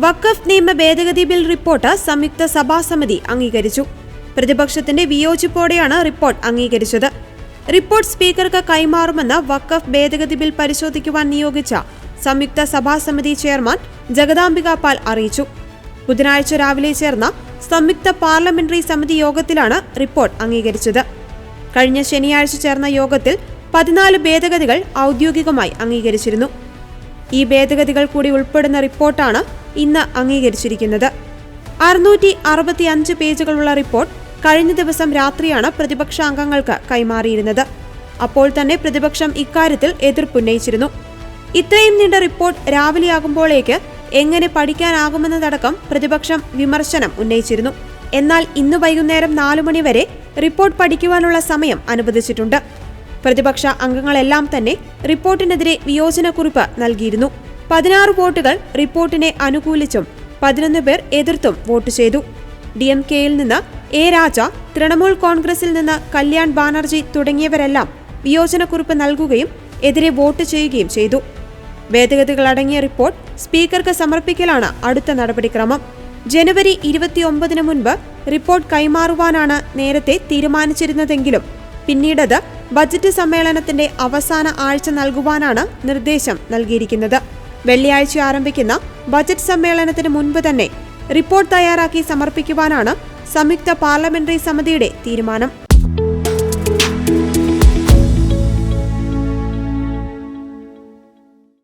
വഖഫ് നിയമ ഭേദഗതി bill report സംയുക്ത സഭാസമിതി അംഗീകരിച്ചു. പ്രതിപക്ഷത്തിന്റെ വിയോജിപ്പോടെയാണ് റിപ്പോർട്ട് അംഗീകരിച്ചത്. റിപ്പോർട്ട് സ്പീക്കർക്ക് കൈമാറുമെന്ന് വഖഫ് ഭേദഗതി ബിൽ പരിശോധിക്കുവാൻ നിയോഗിച്ച സംയുക്ത സഭാസമിതി ചെയർമാൻ ജഗദാംബിക പാൽ അറിയിച്ചു. ബുധനാഴ്ച രാവിലെ ചേർന്ന സംയുക്ത പാർലമെന്ററി സമിതി യോഗത്തിലാണ് റിപ്പോർട്ട് അംഗീകരിച്ചത്. കഴിഞ്ഞ ശനിയാഴ്ച ചേർന്ന യോഗത്തിൽ 14 ഭേദഗതികൾ ഔദ്യോഗികമായി അംഗീകരിച്ചിരുന്നു. ഈ ഭേദഗതികൾ കൂടി ഉൾപ്പെടുന്ന റിപ്പോർട്ടാണ് ഇന്ന് അംഗീകരിച്ചിരിക്കുന്നത്. 665 പേജുകളുള്ള റിപ്പോർട്ട് കഴിഞ്ഞ ദിവസം രാത്രിയാണ് പ്രതിപക്ഷാംഗങ്ങൾക്ക് കൈമാറിയിരുന്നത്. അപ്പോൾ തന്നെ പ്രതിപക്ഷം ഇക്കാര്യത്തിൽ എതിർപ്പുന്നയിച്ചിരുന്നു. ഇത്രയും നീണ്ട റിപ്പോർട്ട് രാവിലെയാകുമ്പോഴേക്ക് എങ്ങനെ പഠിക്കാനാകുമെന്നതടക്കം പ്രതിപക്ഷം വിമർശനം ഉന്നയിച്ചിരുന്നു. എന്നാൽ ഇന്ന് വൈകുന്നേരം 4 മണി വരെ റിപ്പോർട്ട് പഠിക്കുവാനുള്ള സമയം അനുവദിച്ചിട്ടുണ്ട്. പ്രതിപക്ഷ അംഗങ്ങളെല്ലാം തന്നെ റിപ്പോർട്ടിനെതിരെ വിയോജനക്കുറിപ്പ് നൽകിയിരുന്നു. 16 വോട്ടുകൾ റിപ്പോർട്ടിനെ അനുകൂലിച്ചും 11 പേർ എതിർത്തും വോട്ട് ചെയ്തു. DMKയിൽ നിന്ന് എ രാജ, തൃണമൂൽ കോൺഗ്രസിൽ നിന്ന് കല്യാൺ ബാനർജി തുടങ്ങിയവരെല്ലാം വിയോജനക്കുറിപ്പ് നൽകുകയും എതിരെ വോട്ട് ചെയ്യുകയും ചെയ്തു. ഭേദഗതികളടങ്ങിയ റിപ്പോർട്ട് സ്പീക്കർക്ക് സമർപ്പിക്കലാണ് അടുത്ത നടപടിക്രമം. ജനുവരി 29 മുൻപ് റിപ്പോർട്ട് കൈമാറുവാനാണ് നേരത്തെ തീരുമാനിച്ചിരുന്നതെങ്കിലും പിന്നീടത് ബജറ്റ് സമ്മേളനത്തിന്റെ അവസാന ആഴ്ച നൽകുവാനാണ് നിർദ്ദേശം നൽകിയിരിക്കുന്നത്. വെള്ളിയാഴ്ച ആരംഭിക്കുന്ന ബജറ്റ് സമ്മേളനത്തിന് മുൻപ് തന്നെ റിപ്പോർട്ട് തയ്യാറാക്കി സമർപ്പിക്കുവാനാണ് സംയുക്ത പാർലമെന്ററി സമിതിയുടെ തീരുമാനം.